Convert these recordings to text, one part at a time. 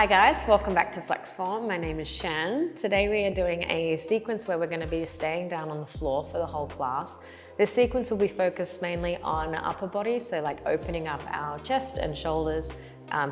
Hi guys, welcome back to FLEXFORM. My name is Shan. Today we are doing a sequence where we're going to be staying down on the floor for the whole class. This sequence will be focused mainly on upper body, so like opening up our chest and shoulders,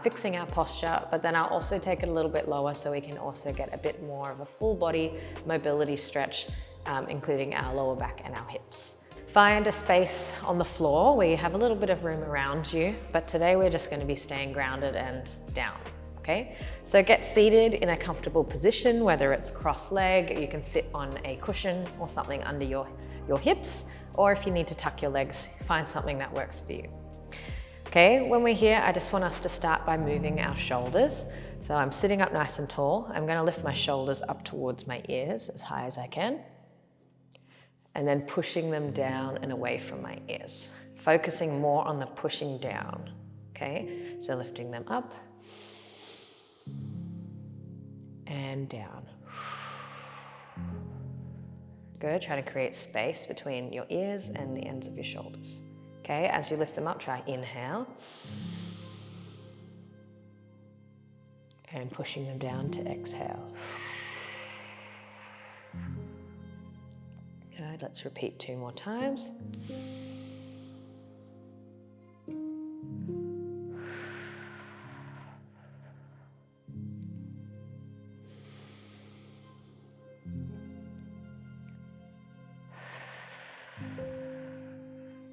fixing our posture, but then I'll also take it a little bit lower so we can also get a bit more of a full body mobility stretch, including our lower back and our hips. Find a space on the floor where you have a little bit of room around you, but today we're just going to be staying grounded and down. Okay, so get seated in a comfortable position, whether it's cross-leg, you can sit on a cushion or something under your hips, or if you need to tuck your legs, find something that works for you. Okay, when we're here, I just want us to start by moving our shoulders. So I'm sitting up nice and tall. I'm going to lift my shoulders up towards my ears as high as I can, and then pushing them down and away from my ears, focusing more on the pushing down. Okay, so lifting them up and down. Good, try to create space between your ears and the ends of your shoulders. Okay, as you lift them up, try inhale. And pushing them down to exhale. Good, let's repeat 2 more times.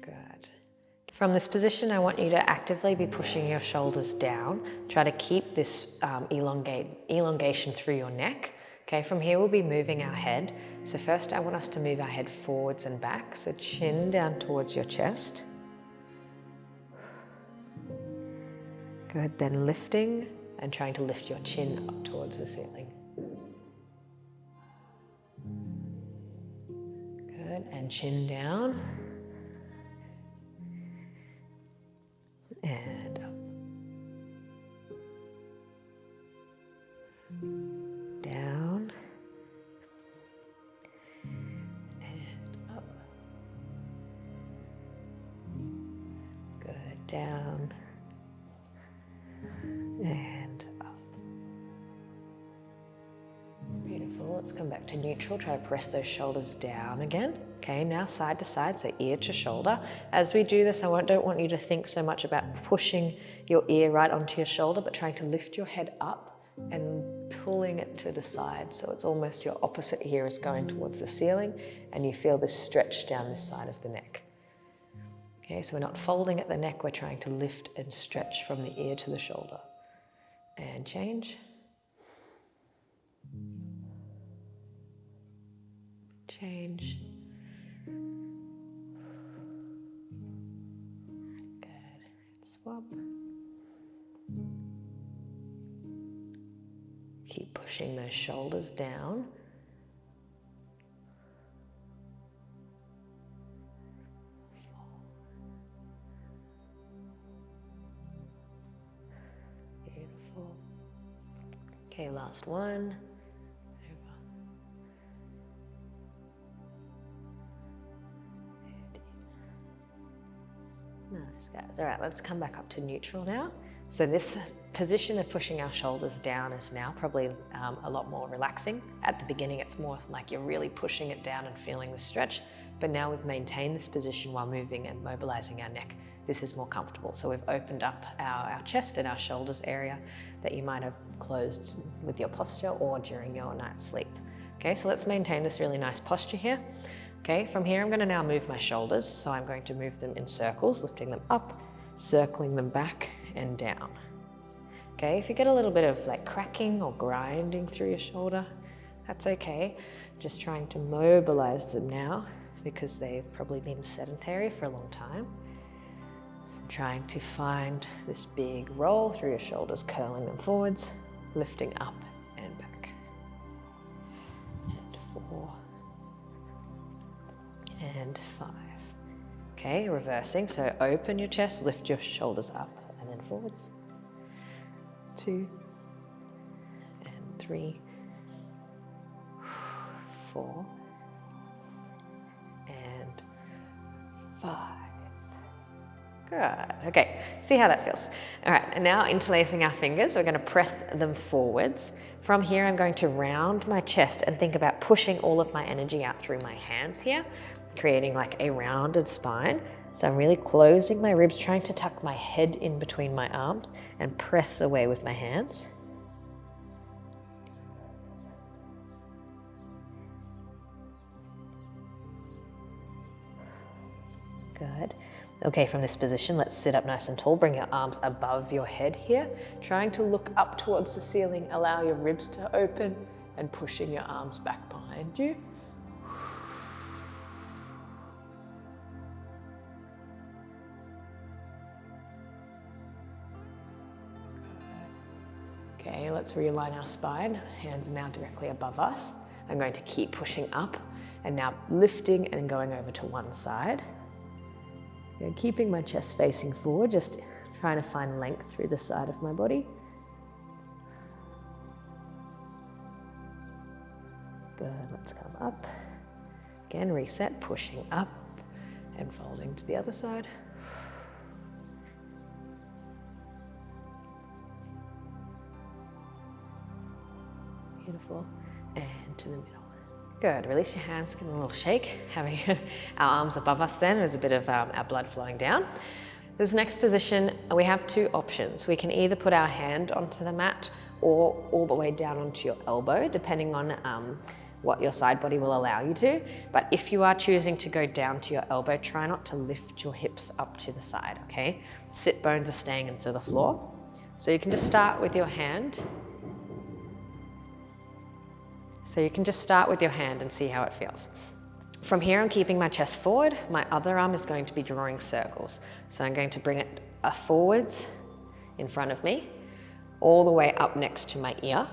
Good. From this position, I want you to actively be pushing your shoulders down. Try to keep this elongation through your neck. Okay, from here we'll be moving our head. So first I want us to move our head forwards and back. So chin down towards your chest. Good, then lifting and trying to lift your chin up towards the ceiling. Good, and chin down. And up. Down. And up. Good, down. And up. Beautiful, let's come back to neutral. Try to press those shoulders down again. Okay, now side to side, so ear to shoulder. As we do this, I don't want you to think so much about pushing your ear right onto your shoulder, but trying to lift your head up and pulling it to the side. So it's almost your opposite ear is going towards the ceiling, and you feel this stretch down this side of the neck. Okay, so we're not folding at the neck, we're trying to lift and stretch from the ear to the shoulder. And change. Change. Good. Swap. Keep pushing those shoulders down. Beautiful. Okay, last one. Nice, guys. All right, let's come back up to neutral now. So this position of pushing our shoulders down is now probably a lot more relaxing. At the beginning, it's more like you're really pushing it down and feeling the stretch, but now we've maintained this position while moving and mobilizing our neck. This is more comfortable. So we've opened up our chest and our shoulders area that you might have closed with your posture or during your night's sleep. Okay, so let's maintain this really nice posture here. Okay, from here I'm going to now move my shoulders, so I'm going to move them in circles, lifting them up, circling them back and down. Okay, if you get a little bit of like cracking or grinding through your shoulder, that's okay. Just trying to mobilize them now because they've probably been sedentary for a long time. So trying to find this big roll through your shoulders, curling them forwards, lifting up and back. And 4. And 5. Okay, reversing. So open your chest, lift your shoulders up and then forwards. 2 and 3, 4 and 5. Good. Okay, see how that feels. All right, and now interlacing our fingers, we're going to press them forwards. From here, I'm going to round my chest and think about pushing all of my energy out through my hands here, creating like a rounded spine. So I'm really closing my ribs, trying to tuck my head in between my arms and press away with my hands. Good. Okay, from this position, let's sit up nice and tall. Bring your arms above your head here, trying to look up towards the ceiling. Allow your ribs to open and pushing your arms back behind you. Okay, let's realign our spine. Hands are now directly above us. I'm going to keep pushing up and now lifting and going over to one side. And keeping my chest facing forward, just trying to find length through the side of my body. Good, let's come up. Again, reset, pushing up and folding to the other side. Beautiful, and to the middle. Good, release your hands, give them a little shake. Having our arms above us then, there's a bit of our blood flowing down. This next position, we have two options. We can either put our hand onto the mat or all the way down onto your elbow, depending on what your side body will allow you to. But if you are choosing to go down to your elbow, try not to lift your hips up to the side, okay? Sit bones are staying into the floor. So you can just start with your hand. So you can just start with your hand and see how it feels. From here, I'm keeping my chest forward. My other arm is going to be drawing circles. So I'm going to bring it forwards in front of me, all the way up next to my ear.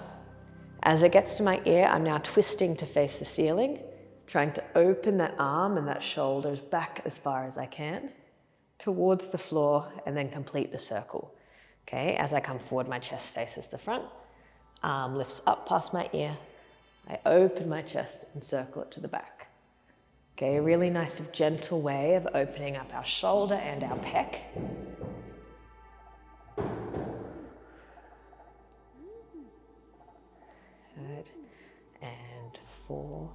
As it gets to my ear, I'm now twisting to face the ceiling, trying to open that arm and that shoulders back as far as I can towards the floor and then complete the circle. Okay, as I come forward, my chest faces the front, arm lifts up past my ear. I open my chest and circle it to the back. Okay, a really nice, gentle way of opening up our shoulder and our pec. Good. And 4.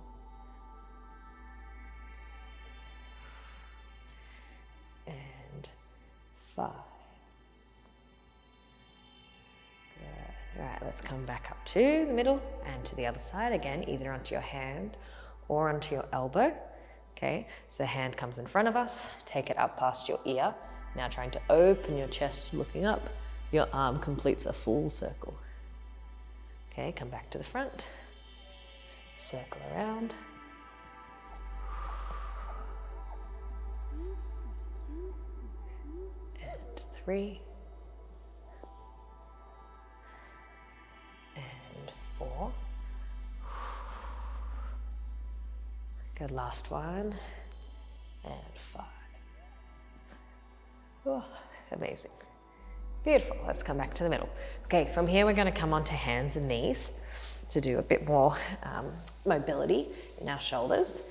And 5. All right, let's come back up to the middle and to the other side again, either onto your hand or onto your elbow. Okay, so the hand comes in front of us, take it up past your ear. Now trying to open your chest, looking up, your arm completes a full circle. Okay, come back to the front, circle around. And 3. 4. Good, last one. And 5. Oh, amazing. Beautiful, let's come back to the middle. Okay, from here we're going to come onto hands and knees to do a bit more mobility in our shoulders.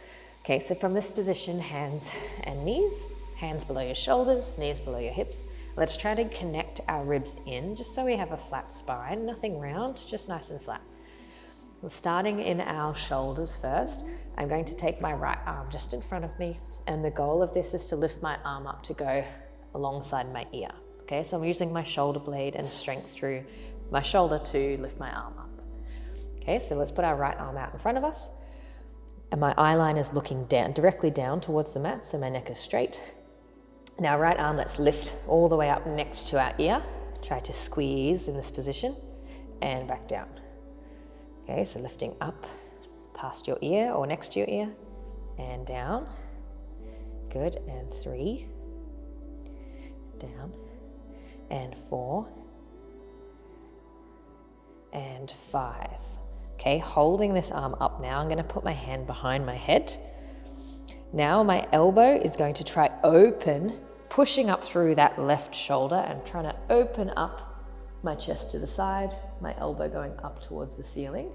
Okay, so from this position, hands and knees, hands below your shoulders, knees below your hips. Let's try to connect our ribs in, just so we have a flat spine, nothing round, just nice and flat. We're starting in our shoulders first. I'm going to take my right arm just in front of me, and the goal of this is to lift my arm up to go alongside my ear. Okay, so I'm using my shoulder blade and strength through my shoulder to lift my arm up. Okay, so let's put our right arm out in front of us, and my eye line is looking down, directly down towards the mat, so my neck is straight. Now right arm, let's lift all the way up next to our ear. Try to squeeze in this position and back down. Okay, so lifting up past your ear or next to your ear and down. Good, and 3. Down. And 4. And 5. Okay, holding this arm up now, I'm going to put my hand behind my head. Now my elbow is going to try open, pushing up through that left shoulder and trying to open up my chest to the side, my elbow going up towards the ceiling.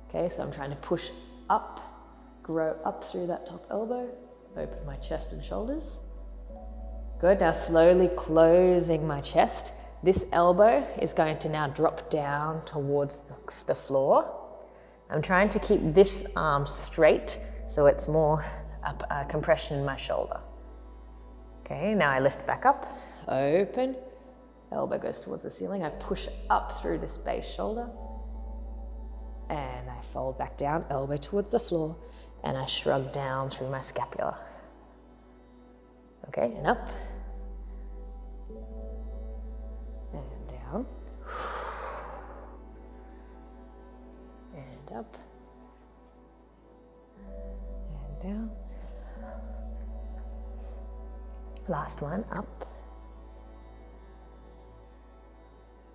Okay, so I'm trying to push up, grow up through that top elbow, open my chest and shoulders. Good, now slowly closing my chest This elbow is going to now drop down towards the floor. I'm trying to keep this arm straight so it's more compression in my shoulder. Okay, now I lift back up, open, elbow goes towards the ceiling. I push up through this base shoulder and I fold back down, elbow towards the floor, and I shrug down through my scapula. Okay, and up, and down, and up, and down. Last one, up.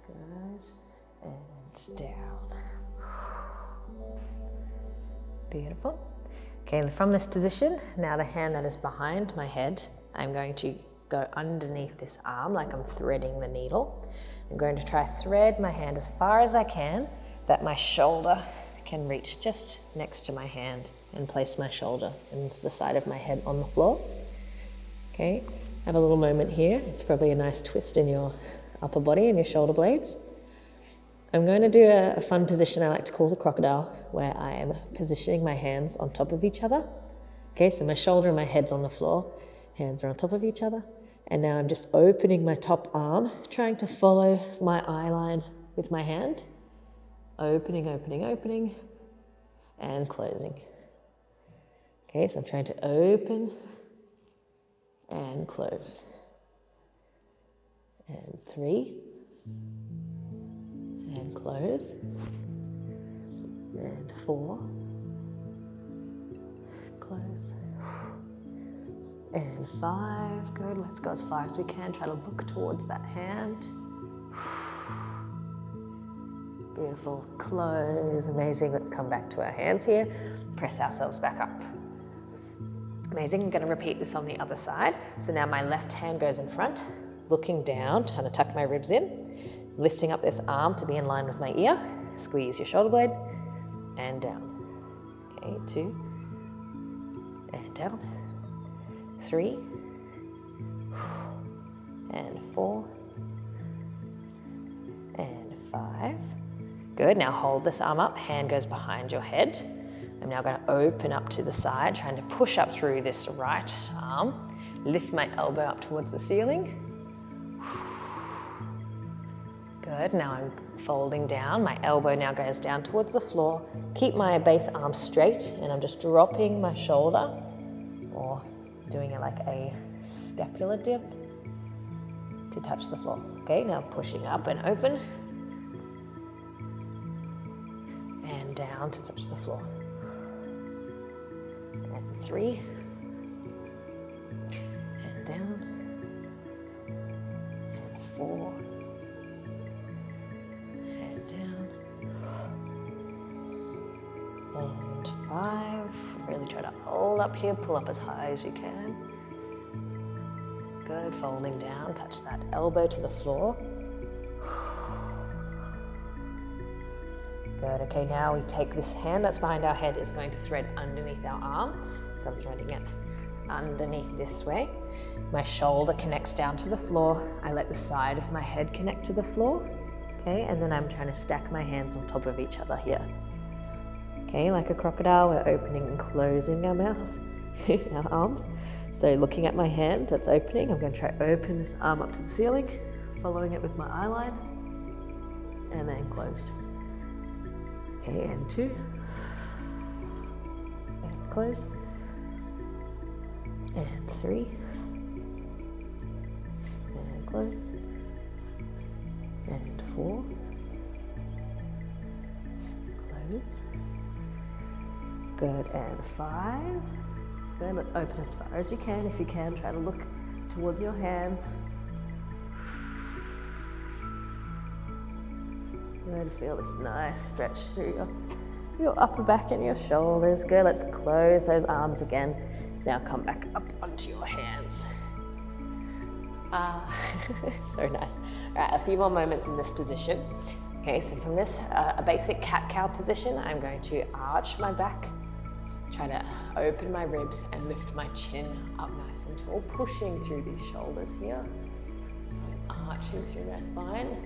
Good, and down. Beautiful. Okay, from this position, now the hand that is behind my head, I'm going to go underneath this arm like I'm threading the needle. I'm going to try thread my hand as far as I can that my shoulder can reach just next to my hand and place my shoulder and the side of my head on the floor. Okay, have a little moment here. It's probably a nice twist in your upper body and your shoulder blades. I'm going to do a fun position I like to call the crocodile, where I am positioning my hands on top of each other. Okay, so my shoulder and my head's on the floor, hands are on top of each other, and now I'm just opening my top arm, trying to follow my eye line with my hand. Opening, opening, opening, and closing. Okay, so I'm trying to open and close. And 3, and close, and 4, close, and 5, good, let's go as far as we can, try to look towards that hand. Beautiful, close, amazing, let's come back to our hands here, press ourselves back up. Amazing, I'm going to repeat this on the other side. So now my left hand goes in front, looking down, trying to tuck my ribs in, lifting up this arm to be in line with my ear, squeeze your shoulder blade, and down. Okay, 2, and down, 3, and 4, and 5. Good, now hold this arm up, hand goes behind your head. I'm now going to open up to the side, trying to push up through this right arm, lift my elbow up towards the ceiling. Good, now I'm folding down, my elbow now goes down towards the floor. Keep my base arm straight and I'm just dropping my shoulder or doing it like a scapular dip to touch the floor. Okay, now pushing up and open and down to touch the floor. And 3, and down, and 4, and down, and 5. Really try to hold up here, pull up as high as you can. Good, folding down, touch that elbow to the floor. Good, okay, now we take this hand that's behind our head, is going to thread underneath our arm. So I'm threading it underneath this way. My shoulder connects down to the floor. I let the side of my head connect to the floor. Okay, and then I'm trying to stack my hands on top of each other here. Okay, like a crocodile, we're opening and closing our mouth, our arms. So looking at my hand that's opening, I'm going to try to open this arm up to the ceiling, following it with my eye line, and then closed. Okay, and 2, and close, and 3, and close, and 4, close, good, and 5, good, open as far as you can. If you can, try to look towards your hand. Good, feel this nice stretch through your upper back and your shoulders. Good, let's close those arms again. Now come back up onto your hands. So nice. All right, a few more moments in this position. Okay, so from this, a basic cat-cow position, I'm going to arch my back, try to open my ribs and lift my chin up nice and tall, pushing through these shoulders here. So I'm arching through my spine.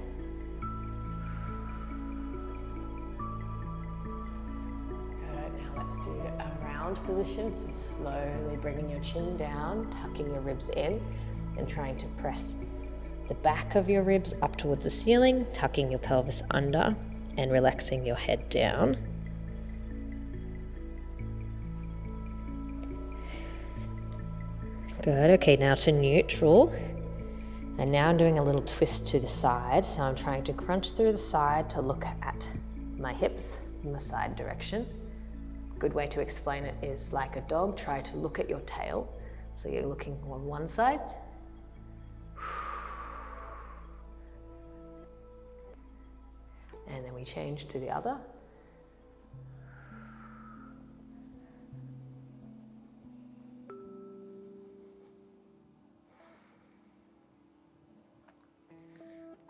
Good, now let's do a round position. So slowly bringing your chin down, tucking your ribs in, and trying to press the back of your ribs up towards the ceiling, tucking your pelvis under and relaxing your head down. Good, okay, now to neutral. And now I'm doing a little twist to the side. So I'm trying to crunch through the side to look at my hips in the side direction. Good way to explain it is like a dog, try to look at your tail. So you're looking on one side. And then we change to the other.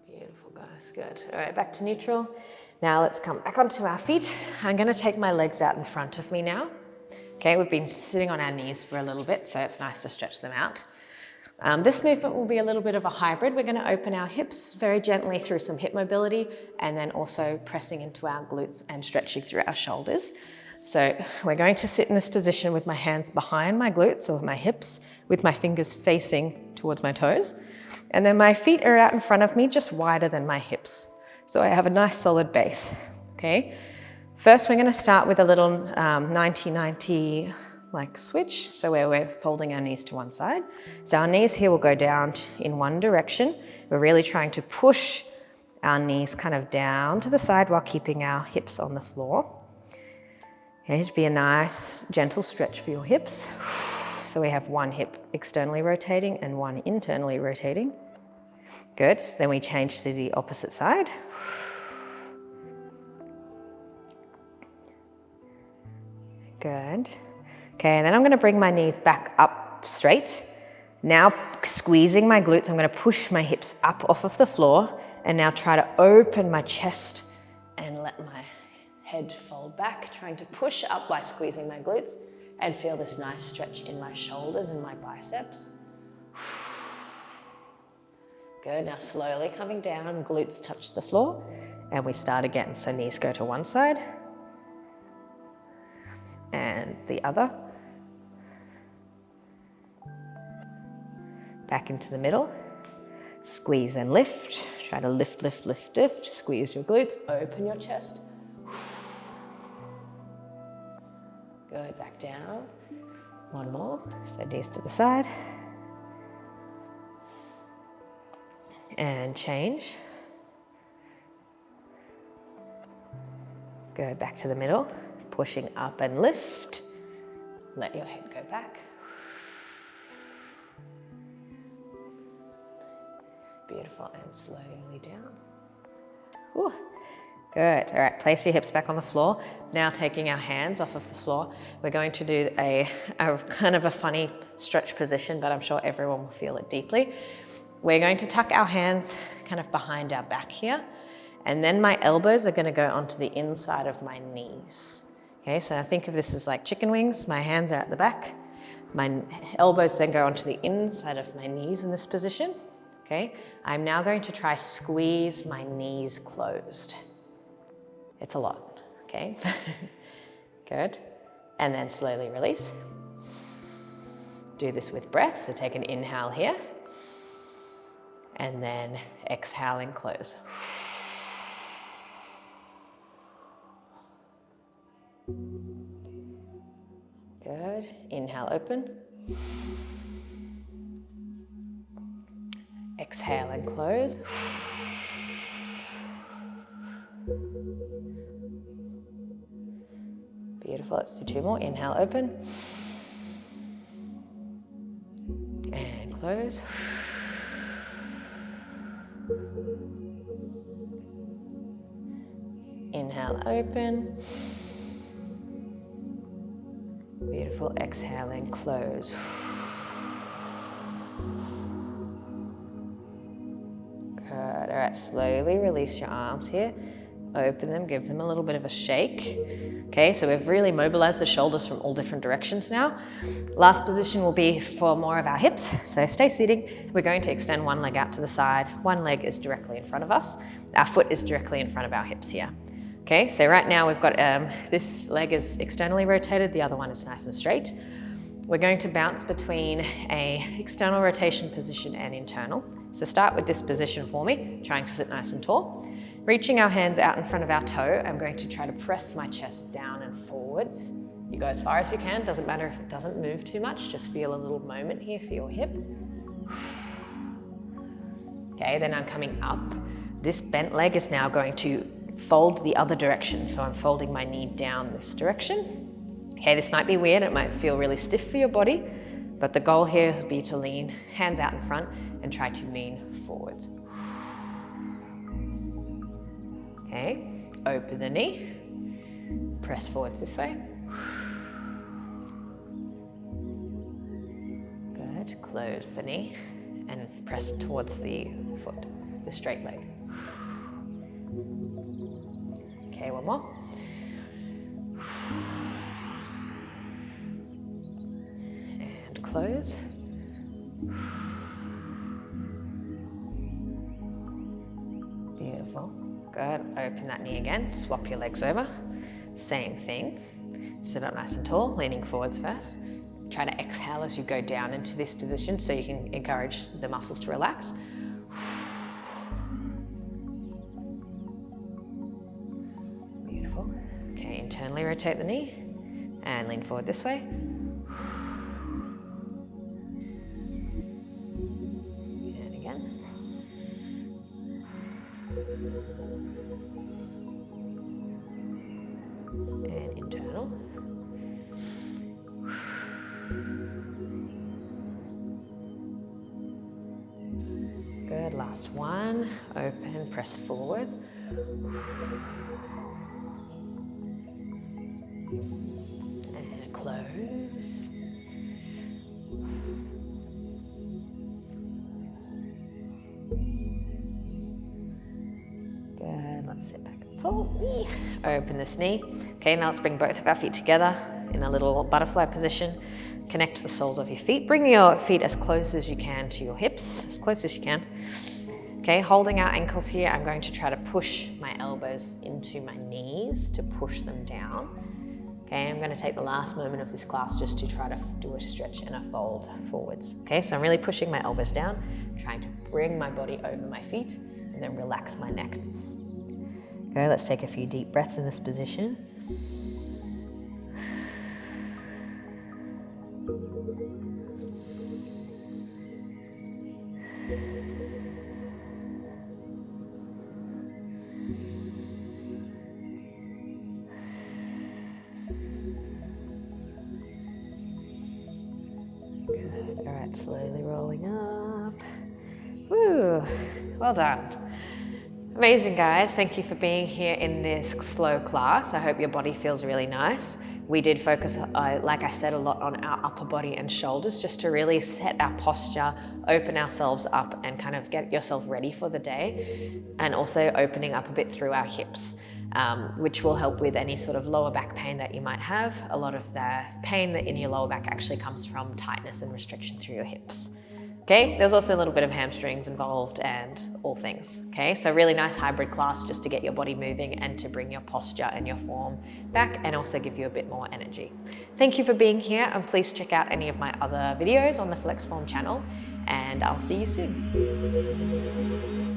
Beautiful, guys, good. All right, back to neutral. Now let's come back onto our feet. I'm gonna take my legs out in front of me now. Okay, we've been sitting on our knees for a little bit, so it's nice to stretch them out. This movement will be a little bit of a hybrid. We're going to open our hips very gently through some hip mobility and then also pressing into our glutes and stretching through our shoulders. So we're going to sit in this position with my hands behind my glutes or my hips with my fingers facing towards my toes. And then my feet are out in front of me, just wider than my hips. So I have a nice solid base, okay? First, we're going to start with a little 90-90 like switch, so where we're folding our knees to one side. So our knees here will go down in one direction. We're really trying to push our knees kind of down to the side while keeping our hips on the floor. Okay, it'd be a nice gentle stretch for your hips. So we have one hip externally rotating and one internally rotating. Good, then we change to the opposite side. Good. Okay, and then I'm going to bring my knees back up straight. Now squeezing my glutes, I'm going to push my hips up off of the floor and now try to open my chest and let my head fold back, trying to push up by squeezing my glutes and feel this nice stretch in my shoulders and my biceps. Good, now slowly coming down, glutes touch the floor and we start again. So knees go to one side and the other. Back into the middle, squeeze and lift. Try to lift, lift, lift, lift. Squeeze your glutes, open your chest. Good, back down. One more, so knees to the side. And change. Go back to the middle, pushing up and lift. Let your head go back. Beautiful, and slowly down. Ooh, good, all right, place your hips back on the floor. Now taking our hands off of the floor, we're going to do a kind of a funny stretch position, but I'm sure everyone will feel it deeply. We're going to tuck our hands kind of behind our back here, and then my elbows are going to go onto the inside of my knees. Okay, so I think of this as like chicken wings. My hands are at the back. My elbows then go onto the inside of my knees in this position. Okay, I'm now going to try squeeze my knees closed. It's a lot, okay? Good. And then slowly release. Do this with breath, so take an inhale here. And then exhale and close. Good. Inhale, open. Exhale and close. Beautiful. Let's do two more. Inhale, open. And close. Inhale, open. Beautiful. Exhale and close. Good. All right, slowly release your arms here. Open them, give them a little bit of a shake. Okay, so we've really mobilized the shoulders from all different directions now. Last position will be for more of our hips. So stay sitting. We're going to extend one leg out to the side. One leg is directly in front of us. Our foot is directly in front of our hips here. Okay, so right now we've got this leg is externally rotated, the other one is nice and straight. We're going to bounce between a external rotation position and internal. So start with this position for me, trying to sit nice and tall. Reaching our hands out in front of our toe, I'm going to try to press my chest down and forwards. You go as far as you can, doesn't matter if it doesn't move too much, just feel a little moment here for your hip. Okay, then I'm coming up. This bent leg is now going to fold the other direction, so I'm folding my knee down this direction. Okay, this might be weird, it might feel really stiff for your body, but the goal here will be to lean hands out in front and try to lean forwards. Okay, open the knee, press forwards this way. Good, close the knee and press towards the foot, the straight leg. Okay, one more. And close. Beautiful. Good, open that knee again, swap your legs over. Same thing. Sit up nice and tall, leaning forwards first. Try to exhale as you go down into this position so you can encourage the muscles to relax. Beautiful. Okay, internally rotate the knee and lean forward this way. And again. And internal. Good, last one. Open, press forwards. And close. Good, let's sit back tall. Open this knee. Okay, now let's bring both of our feet together in a little butterfly position. Connect the soles of your feet. Bring your feet as close as you can to your hips, as close as you can. Okay, holding our ankles here, I'm going to try to push my elbows into my knees to push them down. Okay, I'm going to take the last moment of this class just to try to do a stretch and a fold forwards. Okay, so I'm really pushing my elbows down, trying to bring my body over my feet and then relax my neck. Okay, let's take a few deep breaths in this position. Good, all right, slowly rolling up. Woo, well done. Amazing, guys. Thank you for being here in this slow class. I hope your body feels really nice. We did focus, like I said, a lot on our upper body and shoulders just to really set our posture, open ourselves up and kind of get yourself ready for the day, and also opening up a bit through our hips, which will help with any sort of lower back pain that you might have. A lot of the pain that in your lower back actually comes from tightness and restriction through your hips. Okay, there's also a little bit of hamstrings involved and all things. Okay, so really nice hybrid class just to get your body moving and to bring your posture and your form back and also give you a bit more energy. Thank you for being here, and please check out any of my other videos on the FLEXFORM channel, and I'll see you soon.